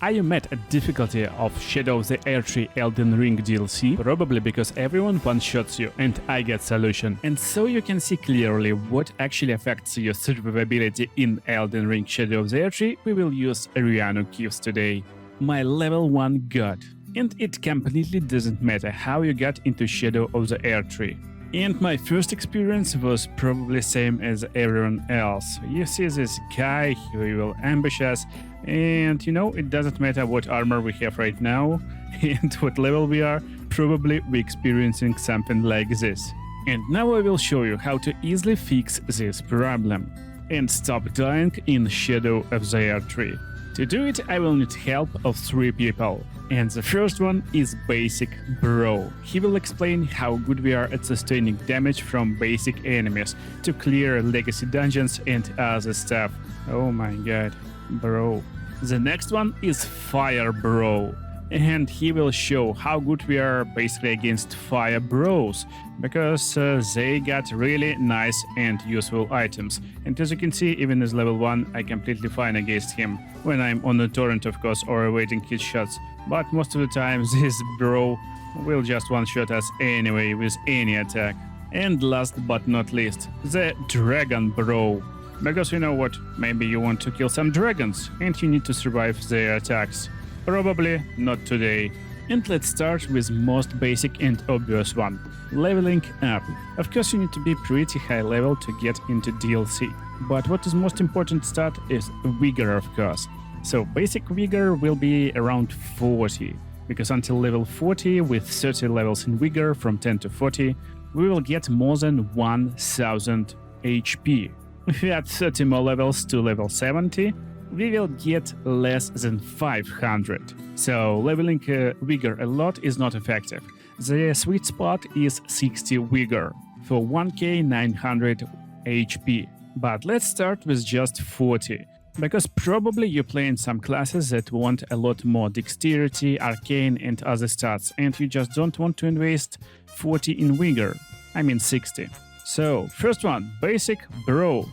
Are you mad at difficulty of Shadow of the Erdtree Elden Ring DLC? Probably because everyone one-shots you, and I get solution. And so you can see clearly what actually affects your survivability in Elden Ring Shadow of the Erdtree, we will use rune keys today. My level 1 god. And it completely doesn't matter how you got into Shadow of the Erdtree. And my first experience was probably same as everyone else. You see this guy, he will ambush us, and you know, it doesn't matter what armor we have right now and what level we are, probably we're experiencing something like this. And now I will show you how to easily fix this problem and stop dying in Shadow of the Erdtree. To do it, I will need help of 3 people. And the first one is Basic Bro. He will explain how good we are at sustaining damage from basic enemies to clear legacy dungeons and other stuff. Oh my god, bro. The next one is Fire Bro. And he will show how good we are basically against Fire Bros, because they got really nice and useful items. And as you can see, even as level 1, I completely fine against him when I'm on the torrent, of course, or awaiting his shots. But most of the time, this bro will just one-shot us anyway with any attack. And last but not least, the Dragon Bro. Because you know what, maybe you want to kill some dragons and you need to survive their attacks. Probably not today. And let's start with most basic and obvious one, leveling up. Of course you need to be pretty high level to get into DLC. But what is most important stat is vigor, of course. So basic vigor will be around 40, because until level 40 with 30 levels in vigor from 10 to 40, we will get more than 1000 HP. If we add 30 more levels to level 70, we will get less than 500. So leveling vigor a lot is not effective. The sweet spot is 60 vigor for 1k 900 HP. But let's start with just 40. Because probably you're playing some classes that want a lot more dexterity, arcane and other stats, and you just don't want to invest 40 in vigor. I mean 60. So, first one, Basic Bro.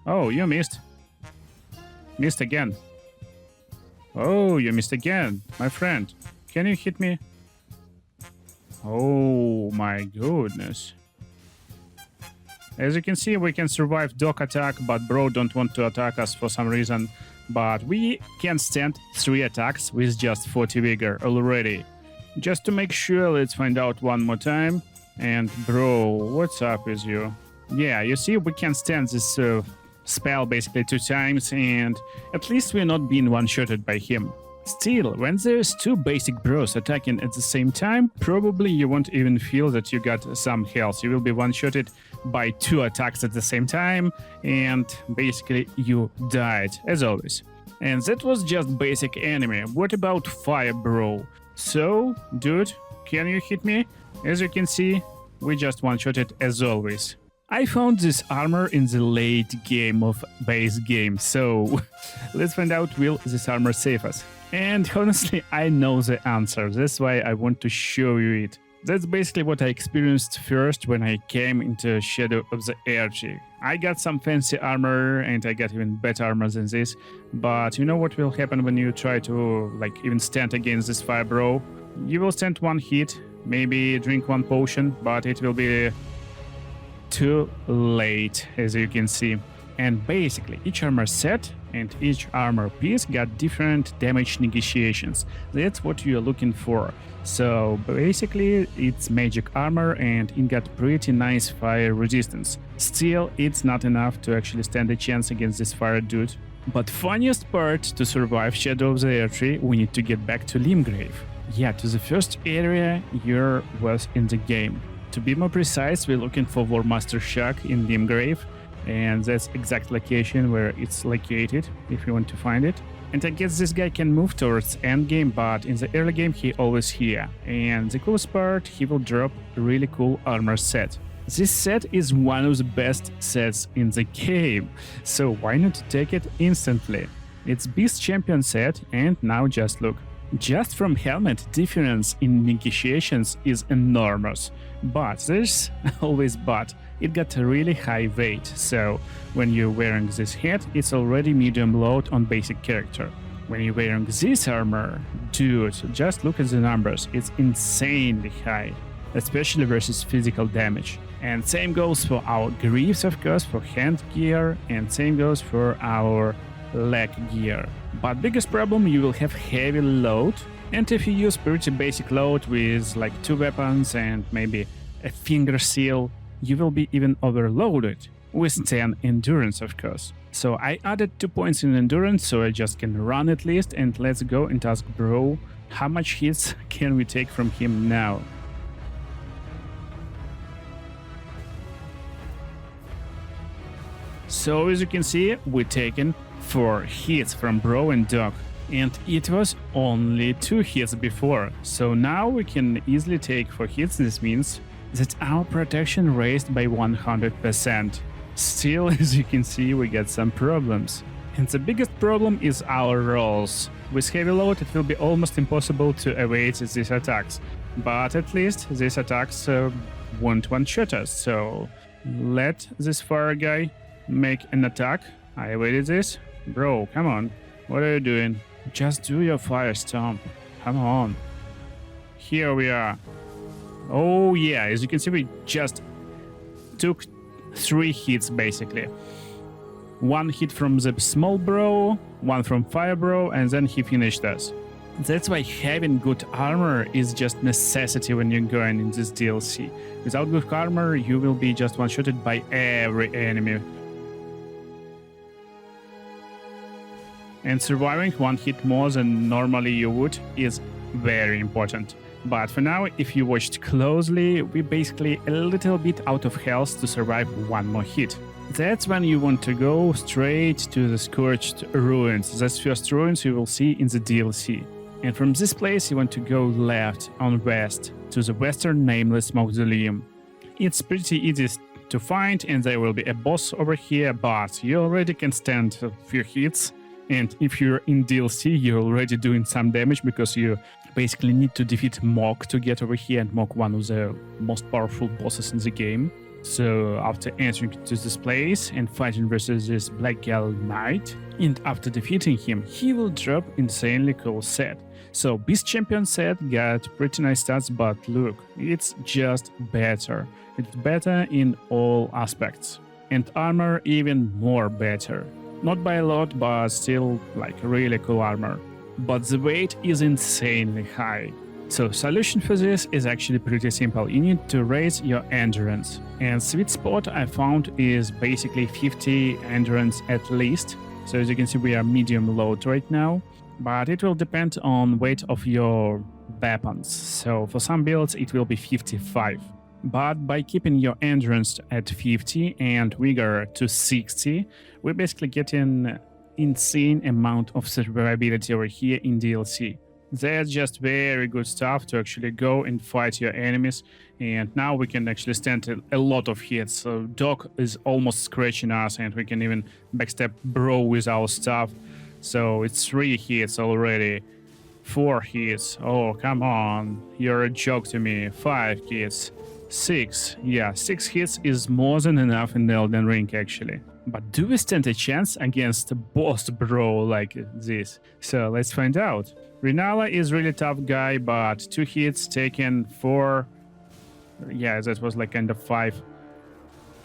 Oh, you missed. Missed again. Oh, you missed again, my friend. Can you hit me? Oh my goodness. As you can see, we can survive dog attack, but bro don't want to attack us for some reason. But we can stand 3 attacks with just 40 vigor already. Just to make sure, let's find out one more time. And bro, what's up with you? Yeah, you see, we can stand this spell basically 2 times, and at least we're not being one-shotted by him. Still, when there's 2 basic bros attacking at the same time, probably you won't even feel that you got some health. You will be one-shotted by 2 attacks at the same time, and basically you died, as always. And that was just basic enemy. What about Fire Bro? So, dude, can you hit me? As you can see, we just one-shotted as always. I found this armor in the late game of base game, so let's find out will this armor save us. And honestly, I know the answer, that's why I want to show you it. That's basically what I experienced first when I came into Shadow of the Erdtree. I got some fancy armor and I got even better armor than this, but you know what will happen when you try to even stand against this Fire Bro? You will stand 1 hit, maybe drink 1 potion, but it will be too late, as you can see. And basically each armor set and each armor piece got different damage negotiations. That's what you're looking for. So basically it's magic armor and it got pretty nice fire resistance. Still, it's not enough to actually stand a chance against this fire dude. But funniest part, to survive Shadow of the Erdtree, we need to get back to Limgrave. Yeah, to the first area you was in the game. To be more precise, we're looking for Warmaster Shack in Limgrave, and that's exact location where it's located, if you want to find it. And I guess this guy can move towards endgame, but in the early game he always here. And the coolest part, he will drop a really cool armor set. This set is one of the best sets in the game, so why not take it instantly? It's Beast Champion set, and now just look. Just from helmet, difference in negotiations is enormous. But there's always but. It got a really high weight, so when you're wearing this hat, it's already medium load on basic character. When you're wearing this armor, dude, just look at the numbers. It's insanely high, especially versus physical damage. And same goes for our greaves, of course, for hand gear, and same goes for our leg gear. But biggest problem, you will have heavy load, and if you use pretty basic load with like 2 weapons and maybe a finger seal, you will be even overloaded with 10 endurance, of course. So I added 2 points in endurance so I just can run at least, and let's go and ask bro how much hits can we take from him now. So as you can see, we're taking 4 hits from bro and dog, and it was only 2 hits before, so now we can easily take 4 hits. This means that our protection raised by 100%. Still, as you can see, we get some problems. And the biggest problem is our rolls. With heavy load, it will be almost impossible to evade these attacks. But at least these attacks won't one-shot us. So let this fire guy make an attack. I evaded this. Bro, come on. What are you doing? Just do your fire stomp. Come on. Here we are. Oh yeah, as you can see, we just took 3 hits basically. 1 hit from the small bro, 1 from fire bro, and then he finished us. That's why having good armor is just necessity when you're going in this DLC. Without good armor, you will be just one-shotted by every enemy. And surviving 1 hit more than normally you would is very important. But for now, if you watched closely, we're basically a little bit out of health to survive 1 more hit. That's when you want to go straight to the Scorched Ruins. That's first ruins you will see in the DLC. And from this place you want to go left on west to the Western Nameless Mausoleum. It's pretty easy to find, and there will be a boss over here, but you already can stand a few hits. And if you're in DLC, you're already doing some damage because you basically need to defeat Mog to get over here, and Mog, one of the most powerful bosses in the game. So after entering to this place and fighting versus this Black Gal Knight, and after defeating him, he will drop insanely cool set. So Beast Champion set got pretty nice stats, but look, it's just better. It's better in all aspects. And armor even more better. Not by a lot, but still like really cool armor. But the weight is insanely high. So solution for this is actually pretty simple. You need to raise your endurance. And sweet spot I found is basically 50 endurance at least. So as you can see, we are medium load right now. But it will depend on weight of your weapons. So for some builds it will be 55. But by keeping your endurance at 50 and vigor to 60, we basically get an insane amount of survivability over here in DLC. That's just very good stuff to actually go and fight your enemies. And now we can actually stand a lot of hits. So Doc is almost scratching us, and we can even backstab Bro with our stuff. So it's 3 hits already. 4 hits. Oh, come on. You're a joke to me. 5 hits. 6. Yeah, 6 hits is more than enough in the Elden Ring, actually. But do we stand a chance against a boss bro like this? So let's find out. Renala is really tough guy, but 2 hits taken 4. Yeah, that was like kind of 5,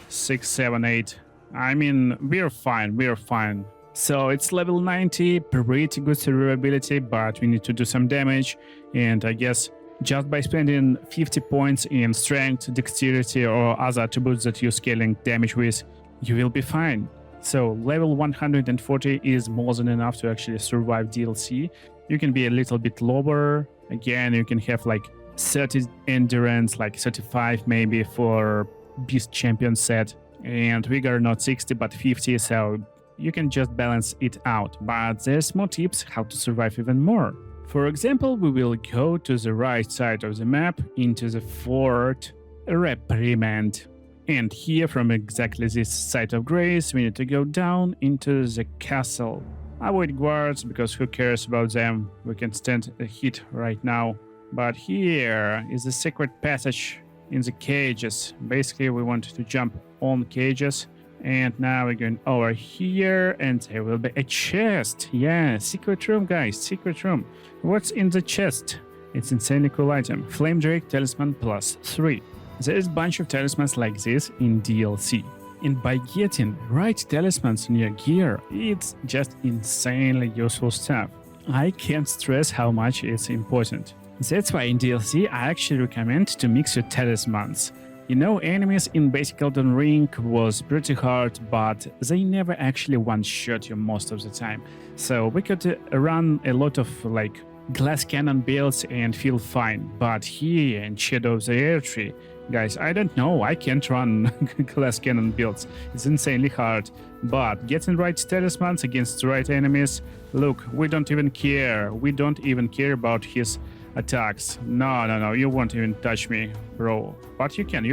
6, 7, 8. I mean, we're fine. So it's level 90, pretty good survivability, but we need to do some damage. And I guess just by spending 50 points in strength, dexterity, or other attributes that you're scaling damage with, you will be fine. So level 140 is more than enough to actually survive DLC. You can be a little bit lower. Again, you can have like 30 endurance, like 35 maybe for Beast Champion set. And vigor not 60 but 50, so you can just balance it out. But there's more tips how to survive even more. For example, we will go to the right side of the map into the Fort Reprimand. And here, from exactly this site of grace, we need to go down into the castle. Avoid guards, because who cares about them? We can stand a hit right now. But here is the secret passage in the cages. Basically, we want to jump on cages And now we're going over here, and there will be a chest. Yeah, secret room, guys, secret room. What's in the chest? It's insanely cool item. Flame Drake Talisman +3. There's a bunch of talismans like this in DLC. And by getting right talismans in your gear, it's just insanely useful stuff. I can't stress how much it's important. That's why in DLC I actually recommend to mix your talismans. You know, enemies in basic Elden Ring was pretty hard, but they never actually one-shot you most of the time. So we could run a lot of like glass cannon builds and feel fine. But here in Shadow of the Erdtree, guys, I don't know, I can't run glass cannon builds. It's insanely hard. But getting right talismans against the right enemies, look, we don't even care. We don't even care about his attacks. No, you won't even touch me, bro. But you can,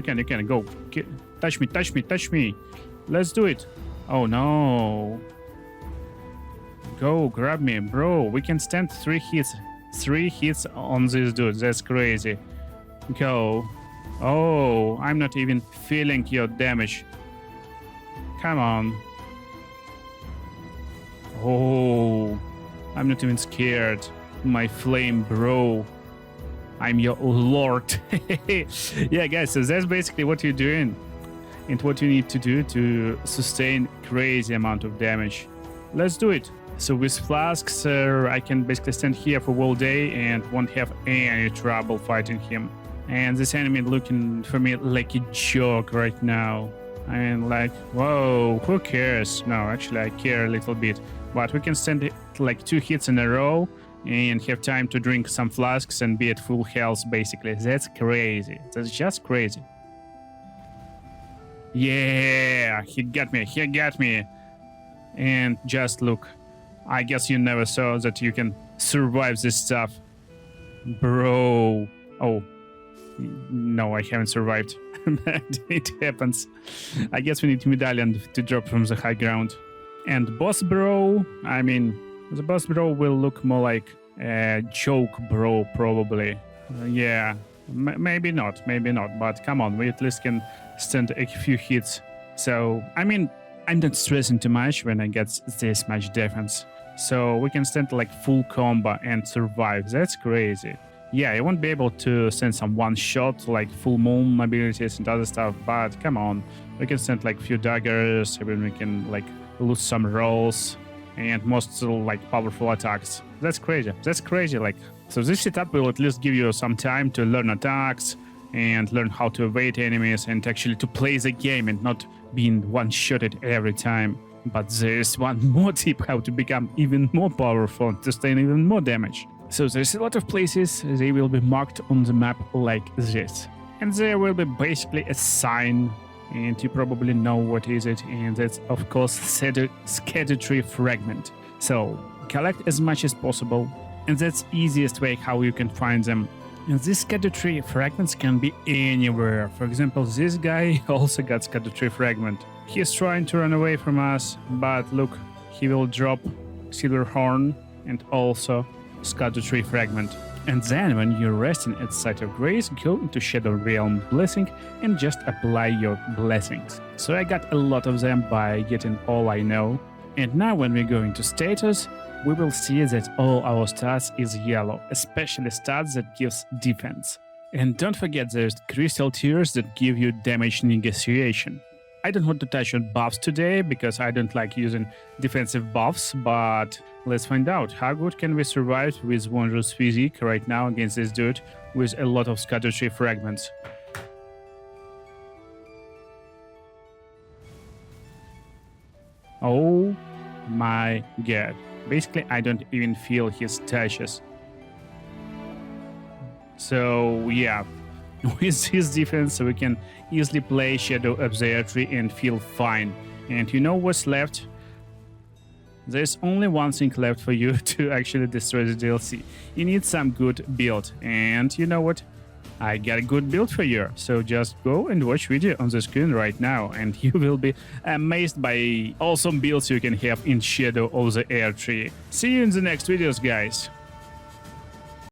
go. Touch me. Let's do it. Oh no. Go, grab me, bro. We can stand 3 hits. 3 hits on this dude. That's crazy. Go. Oh, I'm not even feeling your damage. Come on. Oh, I'm not even scared. My flame, bro. I'm your lord. Yeah, guys, so that's basically what you're doing and what you need to do to sustain crazy amount of damage. Let's do it. So with flasks, I can basically stand here for all day and won't have any trouble fighting him. And this enemy looking for me like a joke right now. I mean, like, whoa, who cares? No, actually, I care a little bit. But we can stand like 2 hits in a row and have time to drink some flasks and be at full health, basically. That's crazy. That's just crazy. Yeah, he got me. And just look. I guess you never saw that you can survive this stuff. Bro. Oh. No, I haven't survived. It happens. I guess we need medallion to drop from the high ground. And boss bro, I mean, the boss bro will look more like a joke bro, probably. Yeah, maybe not, but come on, we at least can stand a few hits. So, I mean, I'm not stressing too much when I get this much defense. So we can stand like full combo and survive. That's crazy. Yeah, I won't be able to send some one-shot like full moon abilities and other stuff, but come on. We can send like few daggers, even we can like lose some rolls and most like powerful attacks. That's crazy. Like, so this setup will at least give you some time to learn attacks and learn how to evade enemies and actually to play the game and not being one-shotted every time. But there's one more tip how to become even more powerful and to sustain even more damage. So there's a lot of places, they will be marked on the map like this. And there will be basically a sign, and you probably know what is it, and that's of course Erdtree fragment. So collect as much as possible, and that's easiest way how you can find them. And these Erdtree fragments can be anywhere. For example, this guy also got Erdtree fragment. He's trying to run away from us, but look, he will drop silver horn and also Erdtree fragment. And then when you're resting at Site of Grace, go into Shadow Realm Blessing and just apply your blessings. So I got a lot of them by getting all I know. And now when we go into status, we will see that all our stats is yellow, especially stats that gives defense. And don't forget there's crystal tiers that give you damage negotiation. I don't want to touch on buffs today because I don't like using defensive buffs, but let's find out how good can we survive with Wondrous Physique right now against this dude with a lot of Erdtree fragments. Oh my god. Basically, I don't even feel his touches. So yeah, with his defense we can easily play Shadow of the Erdtree and feel fine. And you know what's left? There's only one thing left for you to actually destroy the DLC. You need some good build, and you know what? I got a good build for you. So just go and watch video on the screen right now, and you will be amazed by awesome builds you can have in Shadow of the Erdtree. See you in the next videos, guys.